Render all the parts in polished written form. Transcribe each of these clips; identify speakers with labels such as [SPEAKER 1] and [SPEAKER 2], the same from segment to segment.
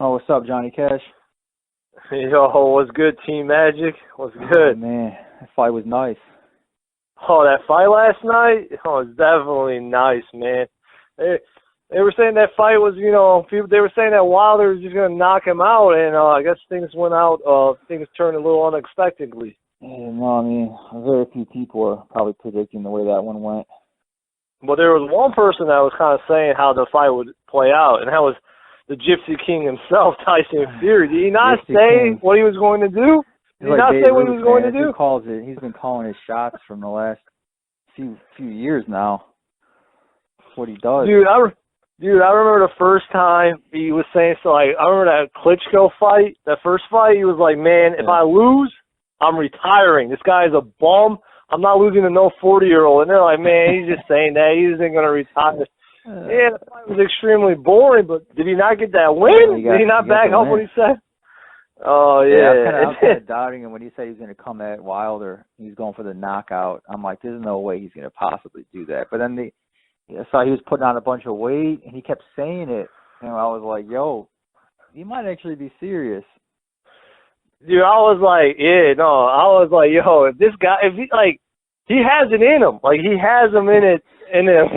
[SPEAKER 1] Oh, what's up, Johnny Cash?
[SPEAKER 2] Yo, what's good, Team Magic? What's
[SPEAKER 1] Oh,
[SPEAKER 2] good?
[SPEAKER 1] man, that fight was nice.
[SPEAKER 2] Oh, that fight last night? Oh, it's definitely nice, man. They were saying that fight was, they were saying that Wilder was just going to knock him out, and I guess things went out, things turned a little unexpectedly.
[SPEAKER 1] Yeah, no, I mean, very few people are probably predicting the way that one went.
[SPEAKER 2] But there was one person that was kind of saying how the fight would play out, and that was the Gypsy King himself, Tyson Fury. Did he not say what he was going to do? Did he not say what he was going to do?
[SPEAKER 1] He's been calling his shots from the last few years now. That's what he does.
[SPEAKER 2] Dude, I remember the first time he was saying, I remember that Klitschko fight, that first fight, he was like, man, if I lose, I'm retiring. This guy's a bum. I'm not losing to no 40-year-old. And they're like, man, he's just saying that. He isn't going to retire. Yeah, the fight was extremely boring, but did he not get that win? Did he not back up what he said? Oh, yeah.
[SPEAKER 1] I was kind of doubting him when he said he was going to come at Wilder. He's going for the knockout. I'm like, there's no way he's going to possibly do that. But then I saw he was putting on a bunch of weight, and he kept saying it. And I was like, yo, he might actually be serious.
[SPEAKER 2] Dude, I was like, yo, if this guy, he has it in him. Like, he has him in him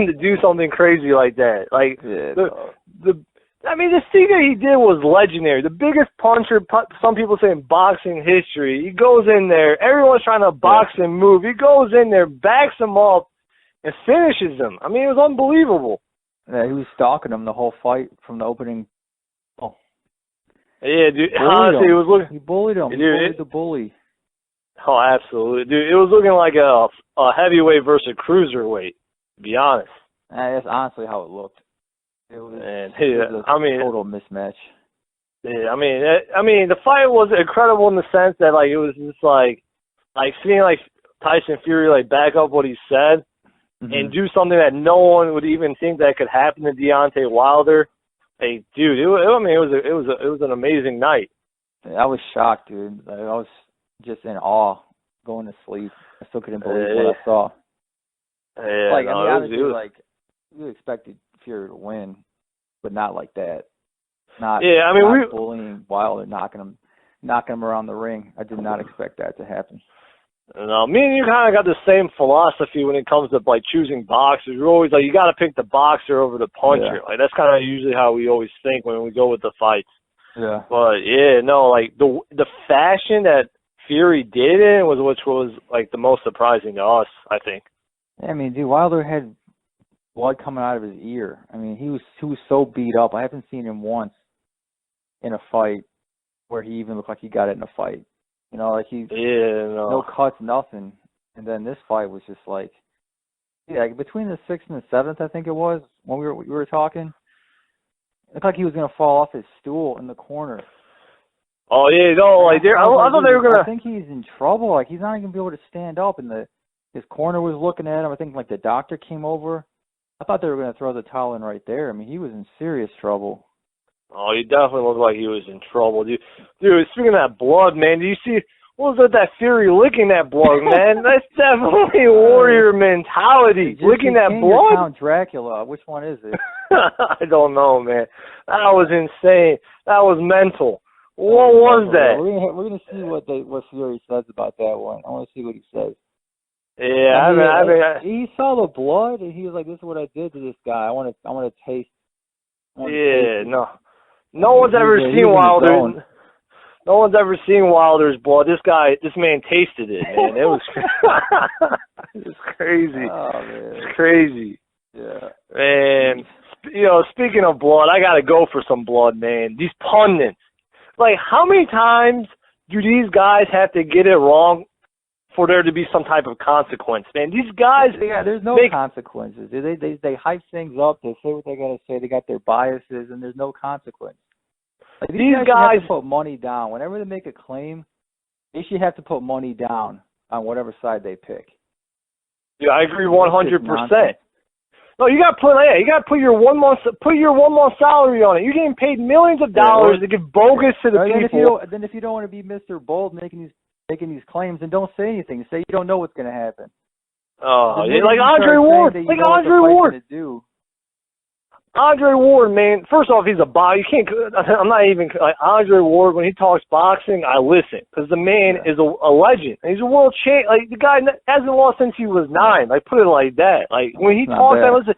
[SPEAKER 2] to do something crazy like that. Like, the thing that he did was legendary. The biggest puncher, some people say in boxing history. He goes in there. Everyone's trying to box and move. He goes in there, backs him up, and finishes him. I mean, it was unbelievable.
[SPEAKER 1] Yeah, he was stalking him the whole fight from the opening. Oh.
[SPEAKER 2] Yeah, dude. Honestly, it was looking.
[SPEAKER 1] He bullied him. He bullied the bully.
[SPEAKER 2] Oh, absolutely, dude. It was looking like a heavyweight versus a cruiserweight. To be honest.
[SPEAKER 1] That's honestly how it looked. It was a total mismatch.
[SPEAKER 2] Yeah, I mean, the fight was incredible in the sense that it was just like seeing Tyson Fury back up what he said and do something that no one would even think that could happen to Deontay Wilder. Hey, dude, it was an amazing night.
[SPEAKER 1] I was shocked, dude. I was just in awe, going to sleep. I still couldn't believe what I saw.
[SPEAKER 2] Yeah,
[SPEAKER 1] honestly, we expected Fury to win, but not like that. Not bullying Wilder, knocking him around the ring. I did not expect that to happen.
[SPEAKER 2] No, me and you kind of got the same philosophy when it comes to choosing boxers. We're always you got to pick the boxer over the puncher.
[SPEAKER 1] Yeah.
[SPEAKER 2] That's kind of usually how we always think when we go with the fights.
[SPEAKER 1] Yeah.
[SPEAKER 2] But the fashion that Fury did it which was the most surprising to us, I think.
[SPEAKER 1] Yeah, I mean, dude, Wilder had blood coming out of his ear. I mean, he was so beat up. I haven't seen him once in a fight where he even looked like he got it in a fight. No cuts, nothing. And then this fight was just between the 6th and the 7th, I think it was, when we were talking, it looked like he was going to fall off his stool in the corner.
[SPEAKER 2] Oh, yeah, no, I thought they were going to...
[SPEAKER 1] I think he's in trouble. He's not even going to be able to stand up, and his corner was looking at him. I think, the doctor came over. I thought they were going to throw the towel in right there. I mean, he was in serious trouble.
[SPEAKER 2] Oh, he definitely looked like he was in trouble, dude. Dude, speaking of that blood, man, do you see, what was that Fury licking that blood, man? That's definitely warrior mentality, licking that blood.
[SPEAKER 1] Count Dracula, which one is it?
[SPEAKER 2] I don't know, man. That was insane. That was mental. What was that?
[SPEAKER 1] We're gonna see what Fury says about that one. I want to see what he says.
[SPEAKER 2] Yeah,
[SPEAKER 1] he saw the blood and he was like, "This is what I did to this guy. I want to taste."
[SPEAKER 2] No one's ever seen Wilder. No one's ever seen Wilder's blood. This man tasted it, man. It was, it was crazy.
[SPEAKER 1] Oh, man.
[SPEAKER 2] It's crazy.
[SPEAKER 1] Yeah.
[SPEAKER 2] Man, speaking of blood, I got to go for some blood, man. These pundits. How many times do these guys have to get it wrong for there to be some type of consequence, man? These guys...
[SPEAKER 1] Yeah, there's no consequences. They hype things up. They say what they got to say. They got their biases, and there's no consequence. These guys have to put money down. Whenever they make a claim, they should have to put money down on whatever side they pick.
[SPEAKER 2] Yeah, I agree 100%. No, you got to put your 1 month salary on it. You're getting paid millions of dollars to give bogus to the people.
[SPEAKER 1] Then if you don't want to be Mr. Bold making these claims, then don't say anything. Say you don't know what's going to happen.
[SPEAKER 2] Oh, like Andre Ward. Like Andre Ward. Andre Ward, man, first off, he's a boxer. You can't, I'm not even, like, Andre Ward, when he talks boxing, I listen. Because the man is a legend. He's a world champ. Like, the guy hasn't lost since he was 9. Like, put it like that. Like, when he talks, I listen.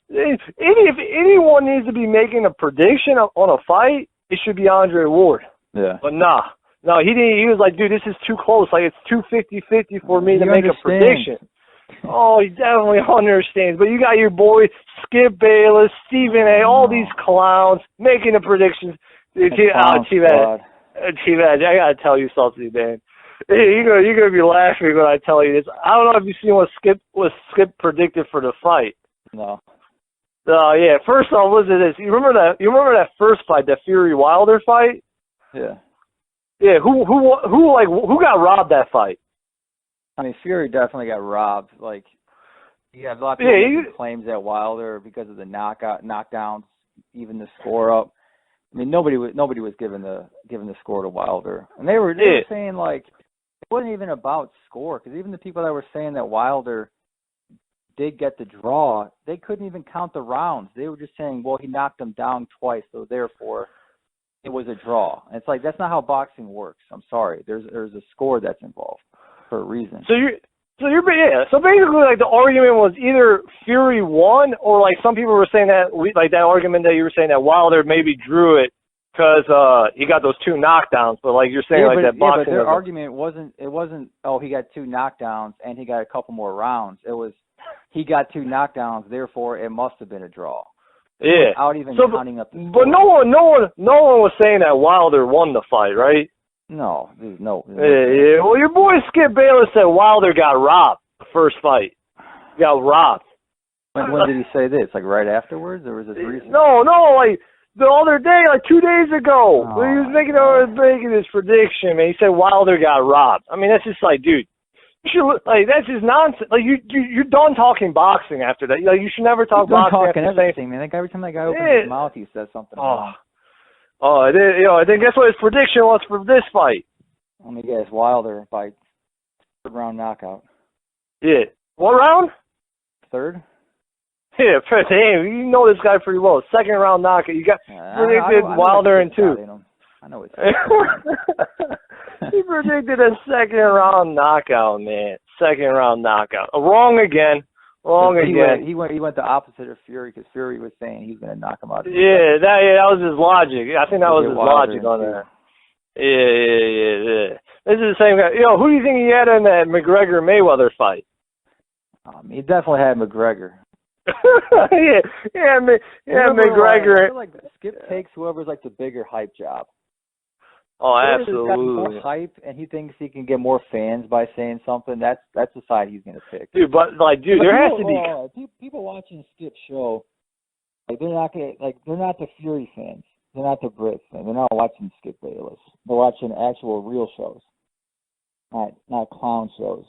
[SPEAKER 2] If anyone needs to be making a prediction on a fight, it should be Andre Ward.
[SPEAKER 1] Yeah.
[SPEAKER 2] But nah. No, he didn't. He was like, dude, this is too close. Like, it's too 50-50 for me to make a prediction. Oh, he definitely understands. But you got your boy Skip Bayless, Stephen A., all these clowns making the predictions. T-Bad, I got to tell you something, man. You're gonna be laughing when I tell you this. I don't know if you've seen what Skip predicted for the fight.
[SPEAKER 1] No.
[SPEAKER 2] Yeah. First off, listen to this. You remember that first fight, that Fury Wilder fight?
[SPEAKER 1] Yeah. Yeah.
[SPEAKER 2] Who got robbed that fight?
[SPEAKER 1] I mean, Fury definitely got robbed. Like, you have a lot of people making claims that Wilder, because of the knockdowns, even the score up. I mean, nobody was giving the score to Wilder, and they were saying, like, it wasn't even about score, because even the people that were saying that Wilder did get the draw, they couldn't even count the rounds. They were just saying, well, he knocked him down twice, so therefore it was a draw. And it's like, that's not how boxing works. I'm sorry. There's a score that's involved for a reason. So basically, like, the argument was either Fury won, or, like, some people were saying that, like, that argument that you were saying that Wilder maybe drew it because he got those 2 knockdowns. But, like, you're saying, like, that boxing. But their argument wasn't oh, he got 2 knockdowns and he got a couple more rounds. It was, he got 2 knockdowns, therefore it must have been a draw.
[SPEAKER 2] Yeah.
[SPEAKER 1] Without even counting up the score.
[SPEAKER 2] But no one was saying that Wilder won the fight, right?
[SPEAKER 1] No, there's no.
[SPEAKER 2] Yeah. Well, your boy Skip Bayless said Wilder got robbed the first fight. He got robbed.
[SPEAKER 1] When did he say this? Like, right afterwards, or was this recent?
[SPEAKER 2] No, like the other day, like 2 days ago. When he was making his prediction, man. He said Wilder got robbed. I mean, that's just like, dude, you should, like, that's just nonsense. Like, you're done talking boxing after that. Like, you should never talk boxing after
[SPEAKER 1] everything, man. Like, every time that guy opens his mouth, he says something.
[SPEAKER 2] I think guess what his prediction was for this fight?
[SPEAKER 1] Let me guess, Wilder by 3rd round knockout.
[SPEAKER 2] Yeah. What round?
[SPEAKER 1] 3rd?
[SPEAKER 2] Yeah, damn, you know this guy pretty well. 2nd round knockout. You got predicted Wilder in 2.
[SPEAKER 1] I know it's
[SPEAKER 2] He predicted a 2nd round knockout, man. 2nd round knockout. Wrong again.
[SPEAKER 1] He went the opposite of Fury, because Fury was saying he's going to knock him out.
[SPEAKER 2] That was his logic. I think that was his logic on that. Yeah. This is the same guy. Who do you think he had in that McGregor-Mayweather fight?
[SPEAKER 1] He definitely had McGregor.
[SPEAKER 2] McGregor.
[SPEAKER 1] I feel like Skip takes whoever's, like, the bigger hype job.
[SPEAKER 2] Oh, absolutely.
[SPEAKER 1] More hype, and he thinks he can get more fans by saying something. That's the side he's gonna pick.
[SPEAKER 2] Dude, but there has to be
[SPEAKER 1] people watching Skip's show. Like, they're not the Fury fans. They're not the Brits fans. They're not watching Skip Bayless. They're watching actual real shows, not clown shows.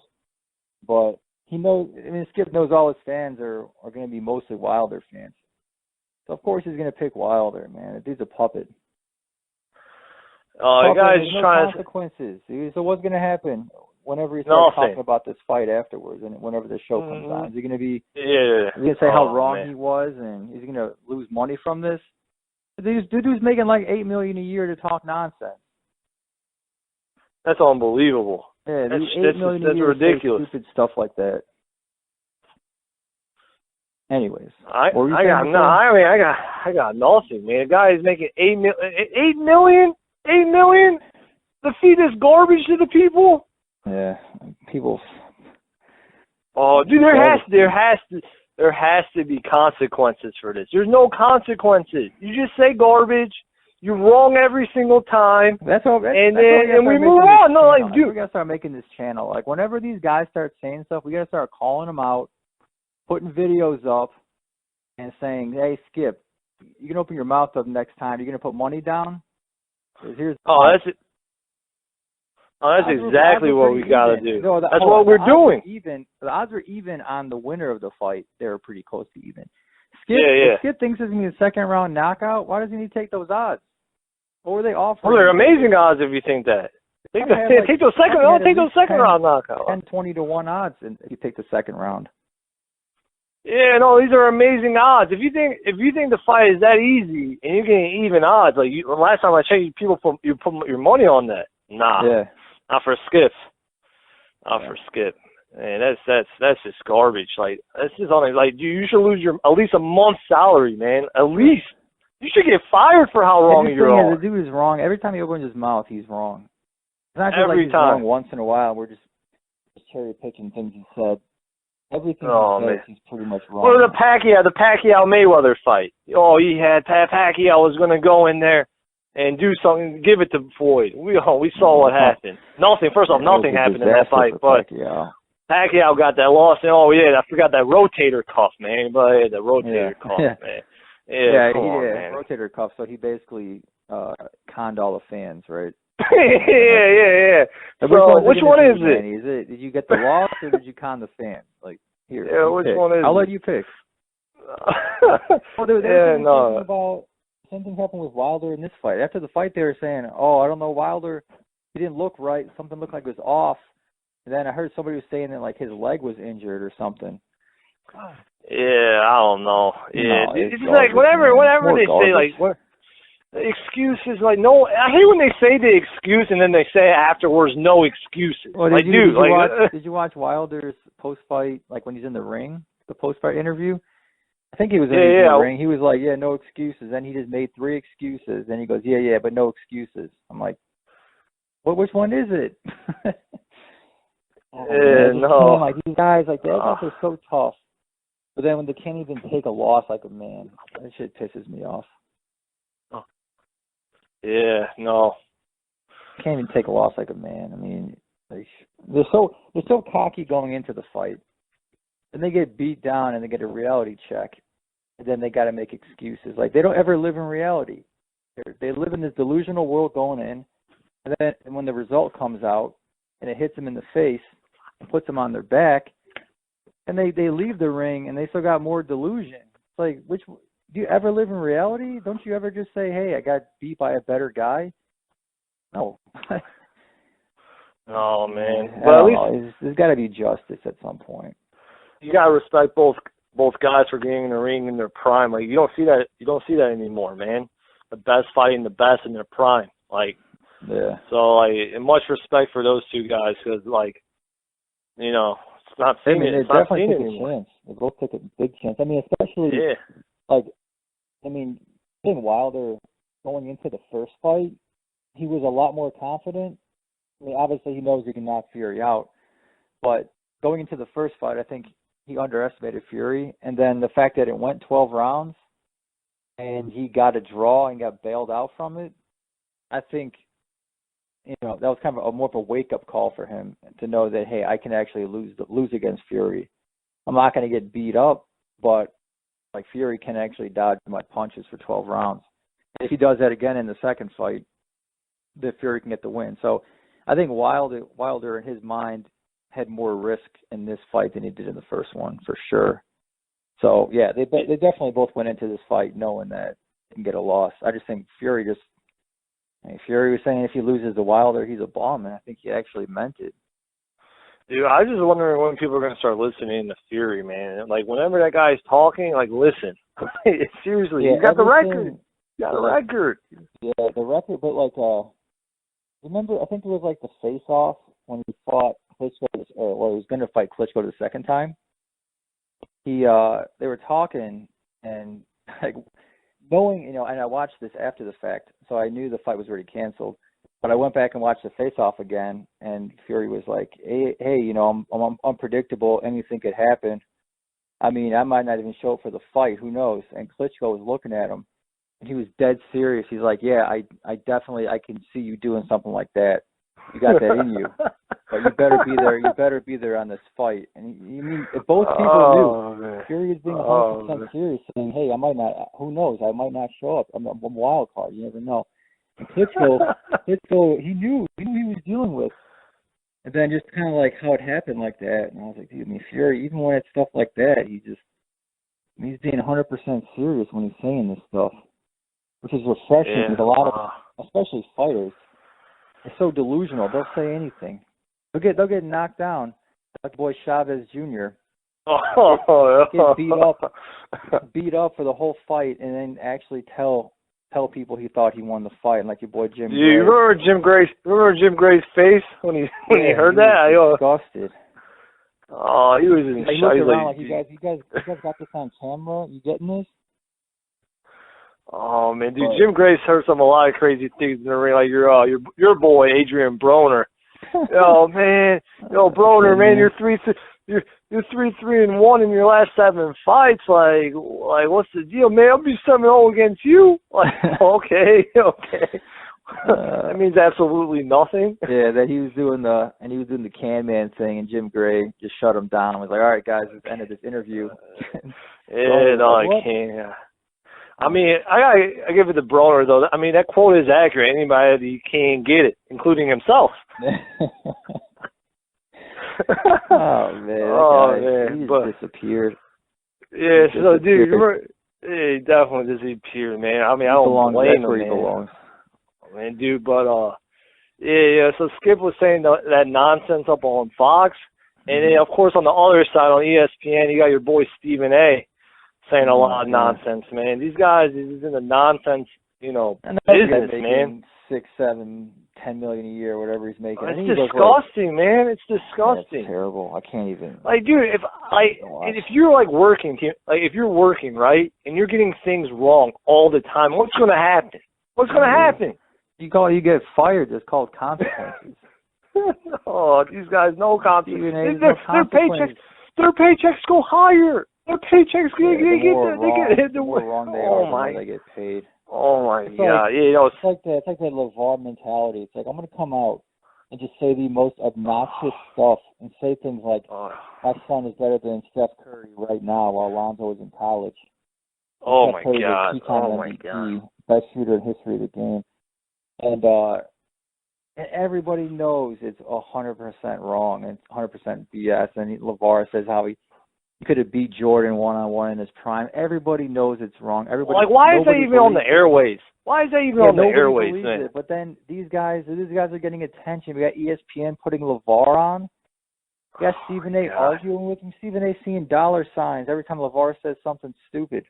[SPEAKER 1] But he knows. I mean, Skip knows all his fans are going to be mostly Wilder fans. So of course he's going to pick Wilder, man. The dude's a puppet.
[SPEAKER 2] The guy's just trying
[SPEAKER 1] consequences. So what's going to happen whenever he starts talking about this fight afterwards, and whenever the show comes on? Is he going to be?
[SPEAKER 2] Yeah.
[SPEAKER 1] Is he going to say how wrong he was, and is he going to lose money from this? Dude's making like $8 million a year to talk nonsense.
[SPEAKER 2] That's unbelievable.
[SPEAKER 1] Yeah, $8 million a year
[SPEAKER 2] ridiculous.
[SPEAKER 1] Stupid stuff like that. Anyways,
[SPEAKER 2] I got nothing, man. The guy is making $8 million. $8 million to feed this garbage to the people?
[SPEAKER 1] Yeah, people.
[SPEAKER 2] Oh, dude, there has to be consequences for this. There's no consequences. You just say garbage. You're wrong every single time.
[SPEAKER 1] And we
[SPEAKER 2] move on. No, like, dude,
[SPEAKER 1] we gotta start making this channel. Like, whenever these guys start saying stuff, we gotta start calling them out, putting videos up, and saying, "Hey, Skip, you can open your mouth up next time. You're gonna put money down."
[SPEAKER 2] That's exactly what we got to do.
[SPEAKER 1] No,
[SPEAKER 2] that's what we're doing.
[SPEAKER 1] The odds are even on the winner of the fight. They're pretty close to even. Skip thinks it's going to be a 2nd round knockout. Why doesn't he take those odds? What were they offering?
[SPEAKER 2] Well, they're amazing odds if you think that. Take those second round knockouts.
[SPEAKER 1] 10, 20 to 1 odds if you take the 2nd round.
[SPEAKER 2] Yeah, no, these are amazing odds. If you think the fight is that easy and you're getting even odds, like last time I checked, put your money on that. Nah,
[SPEAKER 1] Yeah.
[SPEAKER 2] not for Skip. Not for Skip. Man, that's just garbage. Like that's just only like you should lose your at least a month's salary, man. At least you should get fired for how wrong you're on.
[SPEAKER 1] The dude is wrong. Every time he opens his mouth, he's wrong. It's not just
[SPEAKER 2] Every
[SPEAKER 1] like he's
[SPEAKER 2] time.
[SPEAKER 1] wrong once in a while. We're just cherry picking things he said. Everything he says, he's pretty much wrong.
[SPEAKER 2] Or the Pacquiao Mayweather fight. Oh, he had Pacquiao was going to go in there and do something, give it to Floyd. We saw what happened. Nothing. First off, nothing happened in that fight, but Pacquiao got that loss. And I forgot that rotator cuff, man. But the rotator cuff, man. Yeah, man.
[SPEAKER 1] Rotator cuff. So he basically conned all the fans, right?
[SPEAKER 2] yeah. So which one is it?
[SPEAKER 1] Did you get the loss or did you con the fans? Like here.
[SPEAKER 2] Yeah, which one is it?
[SPEAKER 1] I'll let you pick. Same thing happened with Wilder in this fight. After the fight, they were saying, "Oh, I don't know, Wilder. He didn't look right. Something looked like it was off." And then I heard somebody was saying that like his leg was injured or something.
[SPEAKER 2] Yeah, I don't know. Yeah,
[SPEAKER 1] no,
[SPEAKER 2] it's like whatever they say, like what. The excuses, like no, I hate when they say the excuse and then they say afterwards no excuses.
[SPEAKER 1] Well, did you watch Wilder's post-fight, like when he's in the ring, the post-fight interview? I think he was in the ring. He was like, yeah, no excuses. Then he just made 3 excuses. Then he goes, yeah, but no excuses. I'm like, which one is it?
[SPEAKER 2] No.
[SPEAKER 1] Like these guys, like those guys are so tough. But then when they can't even take a loss like a man, that shit pisses me off.
[SPEAKER 2] Yeah, no.
[SPEAKER 1] Can't even take a loss like a man. I mean, they're so cocky going into the fight. Then they get beat down and they get a reality check. And then they got to make excuses. Like they don't ever live in reality. They live in this delusional world going in. And then when the result comes out and it hits them in the face and puts them on their back, and they leave the ring and they still got more delusion. It's like, do you ever live in reality? Don't you ever just say, hey, I got beat by a better guy? No.
[SPEAKER 2] Oh, man. But at least
[SPEAKER 1] there's got to be justice at some point.
[SPEAKER 2] You got to respect both guys for getting in the ring in their prime. Like, you don't see that anymore, man. The best fighting the best in their prime. Like,
[SPEAKER 1] yeah.
[SPEAKER 2] So, like, and much respect for those two guys because, like, you know, it's not seen it.
[SPEAKER 1] They definitely took a chance. They both took a big chance. I mean, especially, like, I think Wilder, going into the first fight, he was a lot more confident. I mean, obviously he knows he can knock Fury out. But going into the first fight, I think he underestimated Fury. And then the fact that it went 12 rounds and he got a draw and got bailed out from it, I think, you know, that was kind of more of a wake-up call for him to know that, hey, I can actually lose against Fury. I'm not going to get beat up, but like Fury can actually dodge my punches for 12 rounds. And if he does that again in the second fight, the Fury can get the win. So I think Wilder in his mind had more risk in this fight than he did in the first one, for sure. So yeah, they definitely both went into this fight knowing that they can get a loss. I just think Fury was saying if he loses to Wilder, he's a bum, and I think he actually meant it.
[SPEAKER 2] Dude, I was just wondering when people are going to start listening to Fury, man. Like, whenever that guy's talking, like, listen. Seriously, you got the record. You got the record. Yeah,
[SPEAKER 1] the record, but, like, remember, I think it was, like, the face-off when he fought Klitschko, or he was going to fight Klitschko the second time. They were talking, and, like, knowing, you know, and I watched this after the fact, so I knew the fight was already canceled. But I went back and watched the face-off again, and Fury was like, hey, you know, I'm unpredictable. Anything could happen. I mean, I might not even show up for the fight. Who knows? And Klitschko was looking at him, and he was dead serious. He's like, yeah, I definitely, I can see you doing something like that. You got that in you. But you better be there. You better be there on this fight. And you mean, if both people knew, man. Fury was being 100% serious, saying, hey, I might not, who knows? I might not show up. I'm a wild card. You never know. And Klitschko, he knew he was dealing with. And then just kind of like how it happened like that. And I was like, dude, I mean, Fury, even when it's stuff like that, he's being 100% serious when he's saying this stuff, which is refreshing with a lot of, especially fighters. They're so delusional. They'll say anything. They'll get knocked down. Like boy Chavez Jr. Get beat up for the whole fight, and then actually tell people he thought he won the fight, and like your boy Jim.
[SPEAKER 2] You remember Jim Gray's face when he heard that?
[SPEAKER 1] He was disgusted.
[SPEAKER 2] Oh, he was in shock.
[SPEAKER 1] He looked around like, you guys got this on camera? You getting this?
[SPEAKER 2] Oh man, dude, Jim Gray's heard a lot of crazy things in the ring, like your boy Adrian Broner. Oh man, Broner, man, you're 3-3-1 in your last 7 fights. Like what's the deal, man? I'll be 7-0 against you. Like, okay. That means absolutely nothing.
[SPEAKER 1] Yeah, that he was doing the can man thing, and Jim Gray just shut him down and was like, all right, guys, it's the end of this interview.
[SPEAKER 2] I can't. I mean, I give it to Broner, though. I mean, that quote is accurate. Anybody can get it, including himself.
[SPEAKER 1] He just disappeared.
[SPEAKER 2] Yeah, so, dude, he definitely disappeared, man. I mean, I don't blame him, man. He belongs. Man, dude, but, so Skip was saying that nonsense up on Fox. And then, of course, on the other side, on ESPN, you got your boy Stephen A. saying a lot of nonsense, man. These guys, he's in the nonsense, business, man.
[SPEAKER 1] 6, 7, 10 million a year, whatever he's making.
[SPEAKER 2] It's disgusting, man. It's disgusting.
[SPEAKER 1] It's terrible. I can't even.
[SPEAKER 2] Like, dude, if you're working, if you're working, right, and you're getting things wrong all the time, what's going to happen? What's going to happen?
[SPEAKER 1] You get fired. It's called consequences.
[SPEAKER 2] Oh, these guys, no consequences. Their paychecks go higher. Their paychecks
[SPEAKER 1] the more wrong they are, the more they get paid.
[SPEAKER 2] Oh my God! It's
[SPEAKER 1] like that LeVar mentality. It's like, I'm gonna come out and just say the most obnoxious stuff and say things like, my son is better than Steph Curry right now while Lonzo is in college.
[SPEAKER 2] Oh my God! Oh my God!
[SPEAKER 1] Best shooter in history of the game, and everybody knows it's 100% wrong and 100% BS. And LeVar says how he could have beat Jordan one-on-one in his prime. Everybody knows it's wrong.
[SPEAKER 2] Why is that even on the airways? Why is that even on the airways, man?
[SPEAKER 1] But then these guys are getting attention. We got ESPN putting LeVar on. We got Stephen A. arguing with him. Stephen A. seeing dollar signs every time LeVar says something stupid.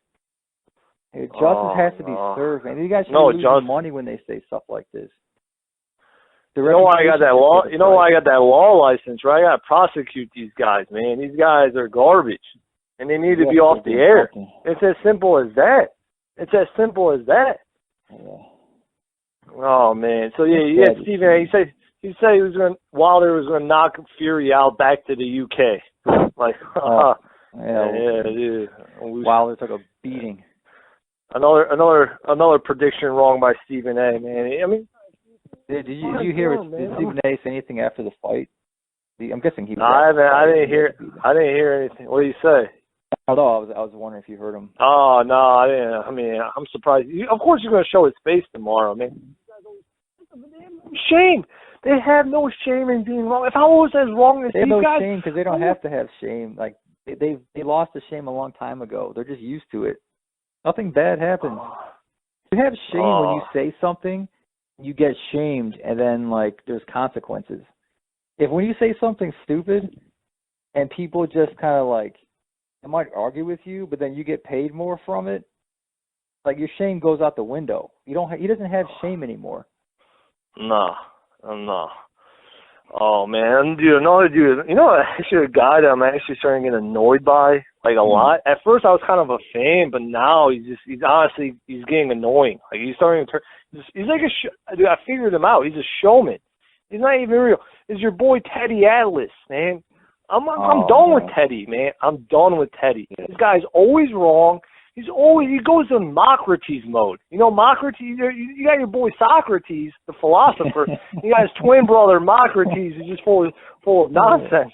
[SPEAKER 1] Justice has to be served, man. These guys should lose money when they say stuff like this.
[SPEAKER 2] You know why I got that law? You know why I got that law license, right? I got to prosecute these guys, man. These guys are garbage, and they need to be off the air. It's as simple as that. Yeah. Oh man. So Stephen A. He said Wilder was going to knock Fury out back to the UK. Like, dude.
[SPEAKER 1] Wilder took a beating.
[SPEAKER 2] Another prediction wrong by Stephen A. Man. I mean.
[SPEAKER 1] Did you hear Stephen A. say anything after the fight? I'm guessing he.
[SPEAKER 2] I didn't hear anything. What did he say?
[SPEAKER 1] I was wondering if you heard him.
[SPEAKER 2] Oh no, I didn't. I mean, I'm surprised. Of course, you're going to show his face tomorrow, man. Shame. They have no shame in being wrong. If I was as wrong as these guys, they have no shame
[SPEAKER 1] because they don't have to have shame. Like they lost the shame a long time ago. They're just used to it. Nothing bad happens. You have shame when you say something. You get shamed, and then, there's consequences. When you say something stupid, and people just kind of, they might argue with you, but then you get paid more from it, your shame goes out the window. He doesn't have shame anymore.
[SPEAKER 2] No. Oh, man. Dude, actually a guy that I'm actually starting to get annoyed by, a lot. At first, I was kind of a fan, but now he's getting annoying. He's starting to turn. He's like dude, I figured him out. He's a showman. He's not even real. It's your boy Teddy Atlas, man. I'm done with Teddy, man. I'm done with Teddy. This guy's always wrong. He goes in Socrates mode. Socrates. You got your boy Socrates, the philosopher. You got his twin brother Socrates, who's just full of nonsense.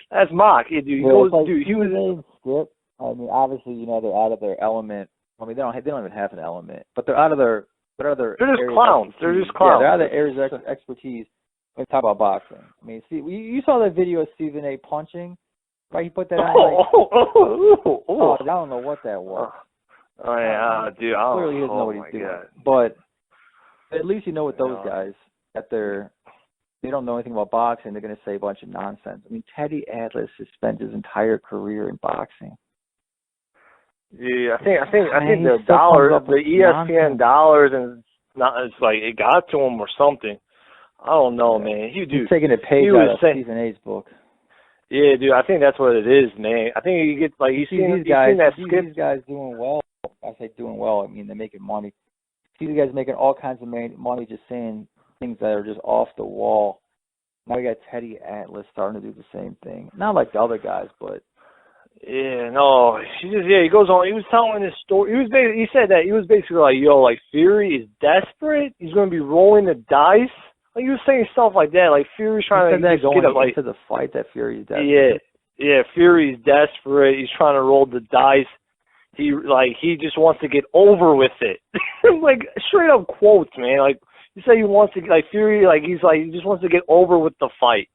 [SPEAKER 2] That's Mock. Dude, he was.
[SPEAKER 1] Skip. I mean, obviously, they're out of their element. I mean, they don't even have an element, but they're out of their. They're
[SPEAKER 2] just clowns. They're just clowns.
[SPEAKER 1] Yeah, they're out of their areas of expertise. When we talk about boxing. I mean, see, you saw that video of Stephen A. punching, right? He put that on. I don't know what that was.
[SPEAKER 2] Oh yeah, dude.
[SPEAKER 1] Clearly, he doesn't know what he's doing. God. But at least you know with those guys that they're they don't know anything about boxing. They're going to say a bunch of nonsense. I mean, Teddy Atlas has spent his entire career in boxing.
[SPEAKER 2] Yeah, I think the
[SPEAKER 1] nonsense.
[SPEAKER 2] ESPN dollars and it's like it got to him or something. I don't know, man.
[SPEAKER 1] He's taking a page out of Stephen A's book.
[SPEAKER 2] Yeah, dude, I think that's what it is, man. I think you get like you see these
[SPEAKER 1] guys doing well. I say doing well. I mean, they're making money. See these guys making all kinds of money just saying things that are just off the wall. Now we got Teddy Atlas starting to do the same thing. Not like the other guys, but
[SPEAKER 2] yeah, no, he goes on. He was telling this story. He said that he was basically like, yo, like Fury is desperate. He's going to be rolling the dice. Like he was saying stuff like that. Like Fury's trying to get up, like
[SPEAKER 1] into the fight that Fury's desperate.
[SPEAKER 2] Yeah, Fury's desperate. He's trying to roll the dice. He just wants to get over with it. Like straight up quotes, man. Like you say he wants to like Fury. Like he just wants to get over with the fight.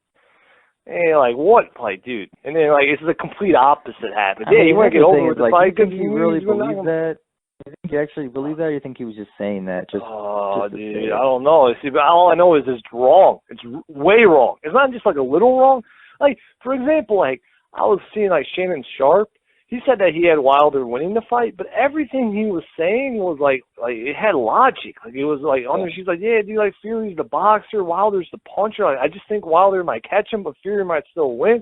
[SPEAKER 2] And you're like, what? Like, dude. And then, like, it's the complete opposite happened. Yeah, you want to get over with the fight.
[SPEAKER 1] Do you think he really believes that? Do you think he actually believed that, or do you think he was just saying that? Dude,
[SPEAKER 2] I don't know. See, but all I know is it's wrong. It's way wrong. It's not just, like, a little wrong. Like, for example, like, I was seeing, like, Shannon Sharp. He said that he had Wilder winning the fight, but everything he was saying was like it had logic. Like it was like she's like, yeah, dude, like Fury's the boxer, Wilder's the puncher. Like I just think Wilder might catch him, but Fury might still win.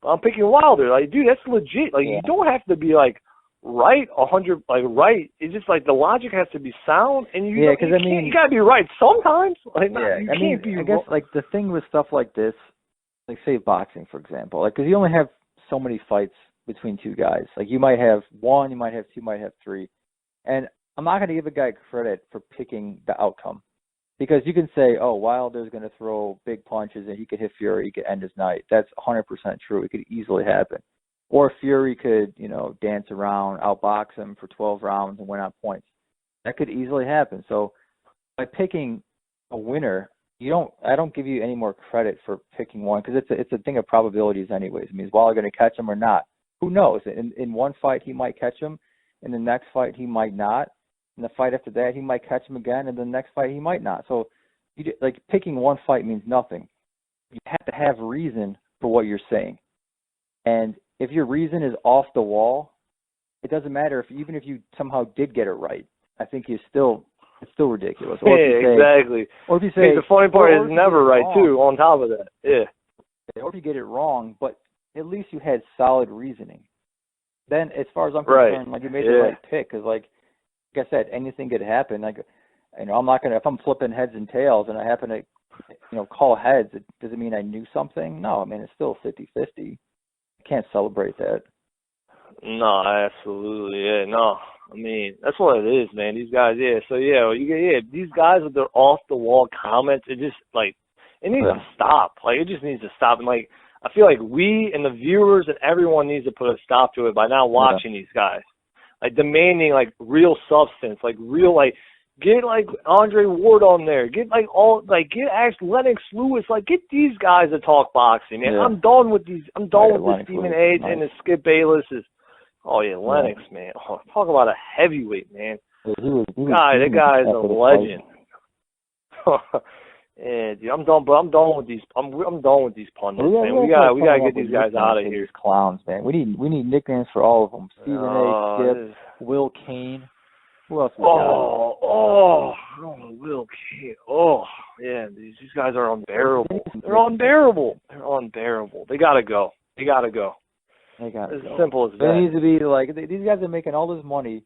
[SPEAKER 2] But I'm picking Wilder. Like, dude, that's legit. Like you don't have to be like right 100, like right. It's just like the logic has to be sound, and you gotta be right sometimes. Like you can't be.
[SPEAKER 1] I guess like the thing with stuff like this, like say boxing for example, like because you only have so many fights between two guys. Like you might have one, you might have two, you might have three. And I'm not going to give a guy credit for picking the outcome. Because you can say, oh, Wilder's going to throw big punches and he could hit Fury, he could end his night. That's 100% true. It could easily happen. Or Fury could, dance around, outbox him for 12 rounds and win on points. That could easily happen. So by picking a winner, I don't give you any more credit for picking one because it's a thing of probabilities anyways. I mean, is Wilder going to catch him or not? Who knows? In one fight, he might catch him. In the next fight, he might not. In the fight after that, he might catch him again. And the next fight, he might not. So, picking one fight means nothing. You have to have reason for what you're saying. And if your reason is off the wall, it doesn't matter even if you somehow did get it right. I think it's still ridiculous. Or
[SPEAKER 2] exactly.
[SPEAKER 1] Or if you say
[SPEAKER 2] the funny part is never right too. On top of that,
[SPEAKER 1] Or if you get it wrong, but at least you had solid reasoning. Then, as far as I'm concerned, like you made the right pick, because like I said, anything could happen. Like, I'm not gonna if I'm flipping heads and tails and I happen to, call heads. It doesn't mean I knew something. No, I mean it's still 50-50. You can't celebrate that.
[SPEAKER 2] No, absolutely, yeah, no. I mean that's what it is, man. These guys, So these guys with their off the wall comments, it just like it needs to stop. Like it just needs to stop. And like I feel like we and the viewers and everyone needs to put a stop to it by not watching these guys. Like demanding like real substance, like real like get like Andre Ward on there. Get ask Lennox Lewis, like get these guys to talk boxing, man. I'm done with these with the Stephen A. and the Skip Baylesses. Oh yeah, Lennox, man. Oh, talk about a heavyweight, man. That guy is a legend. Yeah, dude, I'm done. But I'm done with these. I'm done with these pundits, man. We gotta get these guys out of here.
[SPEAKER 1] These clowns, man. We need nicknames for all of them. Stephen A. Skip, Will Kane. Who else?
[SPEAKER 2] Will Kane. Oh, yeah. These guys are unbearable. They're unbearable. They gotta go. As simple as that.
[SPEAKER 1] It needs to be like these guys are making all this money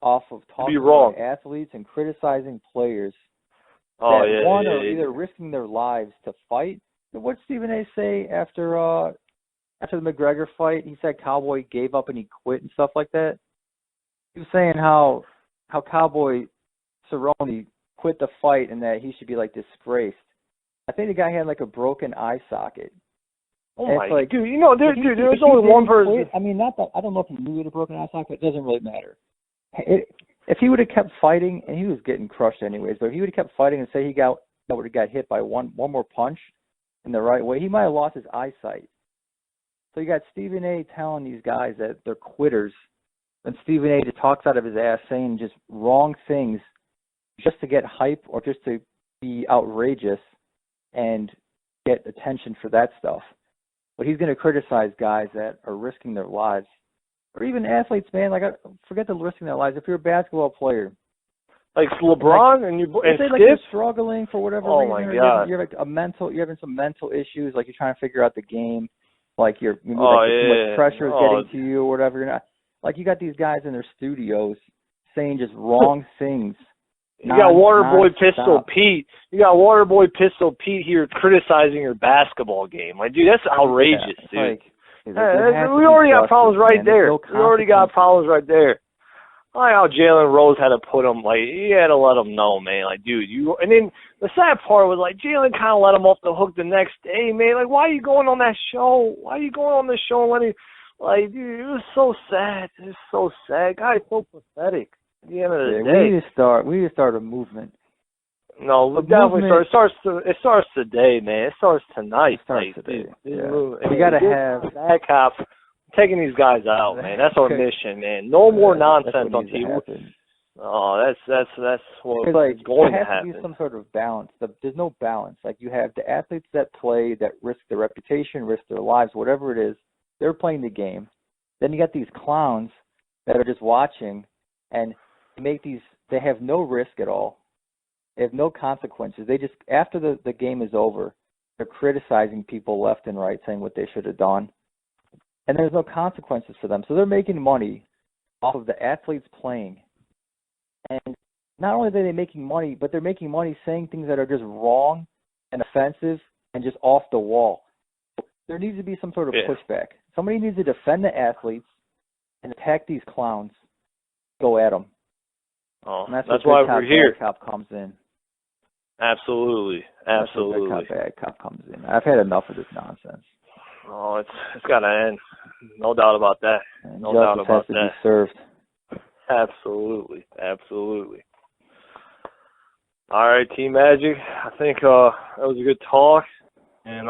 [SPEAKER 1] off of talking about athletes and criticizing players. Are either risking their lives to fight. What did Stephen A. say after the McGregor fight? He said Cowboy gave up and he quit and stuff like that. He was saying how Cowboy Cerrone quit the fight and that he should be like disgraced. I think the guy had like a broken eye socket.
[SPEAKER 2] Oh my, like, dude! There's only one person.
[SPEAKER 1] I mean, not that I don't know if he knew he had a broken eye socket. It doesn't really matter. If he would have kept fighting, and he was getting crushed anyways, but if he would have kept fighting and say would have got hit by one more punch in the right way, he might have lost his eyesight. So you got Stephen A. telling these guys that they're quitters, and Stephen A. just talks out of his ass saying just wrong things just to get hype or just to be outrageous, and get attention for that stuff. But he's going to criticize guys that are risking their lives, or even athletes, man. Like, forget the risking their lives. If you're a basketball player,
[SPEAKER 2] like LeBron, and
[SPEAKER 1] say like you're struggling for whatever reason,
[SPEAKER 2] my
[SPEAKER 1] or
[SPEAKER 2] God.
[SPEAKER 1] you're like you're having some mental issues, like you're trying to figure out the game, like too much pressure is getting to you or whatever. You're not, like, you got these guys in their studios saying just wrong things.
[SPEAKER 2] You got Waterboy Pistol Pete. You got Waterboy Pistol Pete here criticizing your basketball game. Like, dude, that's outrageous, dude. We already got problems right there. We already got problems right there. I like how Jalen Rose had to put him, like, he had to let him know, man. Like, dude, and then the sad part was, like, Jalen kind of let him off the hook the next day, man. Like, why are you going on that show? Why are you going on this show and letting, like, dude, it was so sad. It was so sad. Guy's so pathetic at the end of the day.
[SPEAKER 1] We need to start a movement.
[SPEAKER 2] No, we'll definitely start. It starts today, man. It starts tonight.
[SPEAKER 1] It starts today.
[SPEAKER 2] We got to have bad cops taking these guys out, man. That's our mission, man. No more nonsense on TV. Oh, that's what's
[SPEAKER 1] like,
[SPEAKER 2] going
[SPEAKER 1] to happen. There has
[SPEAKER 2] to
[SPEAKER 1] to be some sort of balance. There's no balance. Like, you have the athletes that play, that risk their reputation, risk their lives, whatever it is. They're playing the game. Then you got these clowns that are just watching, and they have no risk at all. They have no consequences. They just, after the game is over, they're criticizing people left and right, saying what they should have done. And there's no consequences for them. So they're making money off of the athletes playing. And not only are they making money, but they're making money saying things that are just wrong and offensive and just off the wall. There needs to be some sort of pushback. Somebody needs to defend the athletes and attack these clowns. Go at them.
[SPEAKER 2] Oh,
[SPEAKER 1] and that's
[SPEAKER 2] why we're here.
[SPEAKER 1] Bad cop comes in.
[SPEAKER 2] Absolutely.
[SPEAKER 1] Bad cop comes in. I've had enough of this nonsense.
[SPEAKER 2] Oh, it's got to end. No doubt about that.
[SPEAKER 1] And
[SPEAKER 2] no doubt about
[SPEAKER 1] that.
[SPEAKER 2] Be
[SPEAKER 1] served.
[SPEAKER 2] Absolutely. All right, Team Magic. I think that was a good talk, and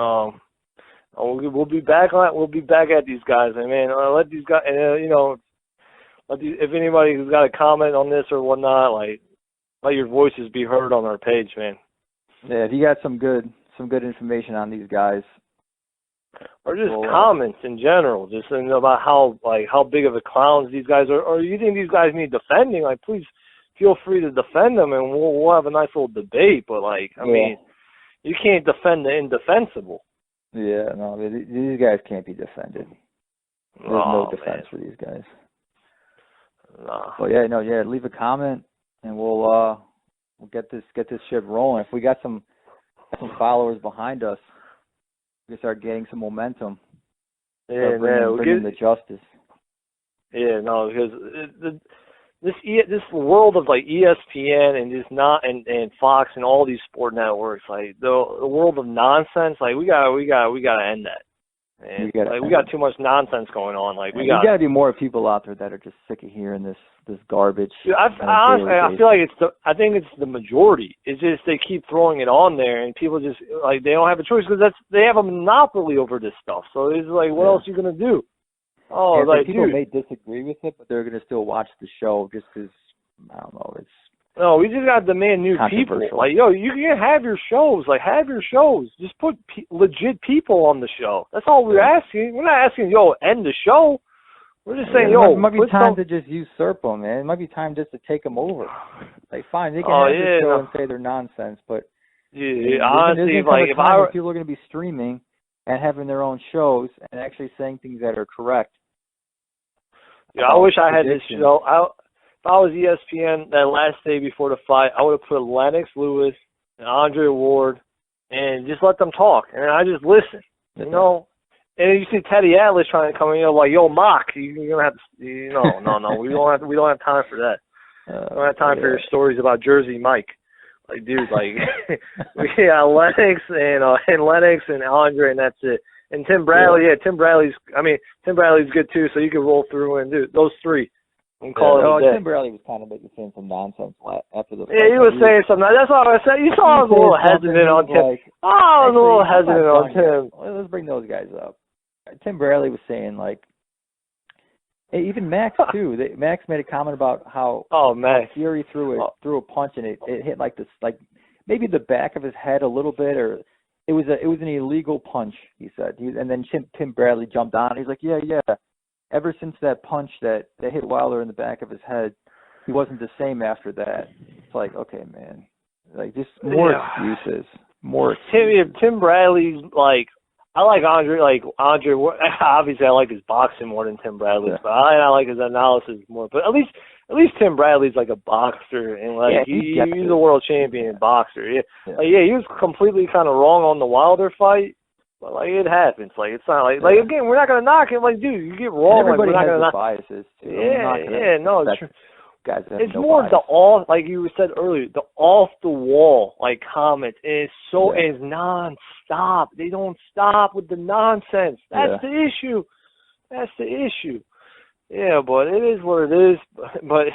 [SPEAKER 2] we'll be back on. We'll be back at these guys, and man, let these guys, if anybody who's got a comment on this or whatnot, like, let your voices be heard on our page, man.
[SPEAKER 1] Yeah, if you got some good information on these guys,
[SPEAKER 2] or just comments in general, just about how big of a clowns these guys are, or you think these guys need defending, like, please feel free to defend them, and we'll have a nice little debate. But, like, I mean, you can't defend the indefensible.
[SPEAKER 1] Yeah, no, these guys can't be defended. There's no defense for these guys.
[SPEAKER 2] No.
[SPEAKER 1] But leave a comment, and we'll get this ship rolling. If we got some followers behind us, we start getting some momentum.
[SPEAKER 2] Yeah,
[SPEAKER 1] bringing the justice.
[SPEAKER 2] Yeah, no, because this world of, like, ESPN and and Fox and all these sport networks, like the world of nonsense, like we gotta end that. And we got too much nonsense going on. Like, we got to be
[SPEAKER 1] more people out there that are just sick of hearing this garbage.
[SPEAKER 2] Dude, honestly, I feel like I think it's the majority. It's just they keep throwing it on there, and people just, like, they don't have a choice because they have a monopoly over this stuff. So it's like, what else are you gonna do? Oh, like,
[SPEAKER 1] people
[SPEAKER 2] dude,
[SPEAKER 1] may disagree with it, but they're gonna still watch the show just because, I don't know, it's.
[SPEAKER 2] No, we just got to demand new people. Like, yo, you can have your shows. Like, have your shows. Just put legit people on the show. That's all we're asking. We're not asking, end the show. We're just saying,
[SPEAKER 1] it might be time to just usurp them, man. It might be time just to take them over. Like, fine, they can have their show and say they're nonsense, but
[SPEAKER 2] honestly, like, if
[SPEAKER 1] people are going to be streaming and having their own shows and actually saying things that are correct.
[SPEAKER 2] Yeah, I wish I had this show. If I was ESPN that last day before the fight, I would have put Lennox Lewis and Andre Ward and just let them talk. And I just listen, you know. And you see Teddy Atlas trying to come in, like, yo, Mock, you're going to have to, no. We don't have time for that. We don't have time for your stories about Jersey Mike. Like, dude, like, we got Lennox and Andre, and that's it. And Tim Bradley, Tim Bradley's good too, so you can roll through and do those three. Tim
[SPEAKER 1] Bradley was kind of saying some nonsense after the fight.
[SPEAKER 2] Yeah, he was saying something. That's what I was saying. You saw I was a little hesitant on Tim. I was a little hesitant on Tim.
[SPEAKER 1] Let's bring those guys up. Tim Bradley was saying, like, even Max too. Max made a comment about how Fury threw a punch and it hit like this, like maybe the back of his head a little bit, or it was an illegal punch, he said. And then Tim Bradley jumped on. He's like, yeah. Ever since that punch that hit Wilder in the back of his head, he wasn't the same after that. It's like, okay, man, like just more excuses. More excuses.
[SPEAKER 2] Tim Bradley's like, I like Andre. Like Andre, obviously, I like his boxing more than Tim Bradley's, but I like his analysis more. But at least Tim Bradley's like a boxer, and like he's a world champion boxer. Yeah, like, he was completely kind of wrong on the Wilder fight, but like it happens. Like it's not like again, we're not gonna knock him. Like, dude, you get wrong.
[SPEAKER 1] Everybody
[SPEAKER 2] like,
[SPEAKER 1] has their biases too.
[SPEAKER 2] No, it's true.
[SPEAKER 1] Guys have
[SPEAKER 2] it's
[SPEAKER 1] no
[SPEAKER 2] more
[SPEAKER 1] bias.
[SPEAKER 2] the off, like you said earlier, the off the wall like comments is is nonstop. They don't stop with the nonsense. That's the issue. That's the issue. Yeah, but it is what it is. But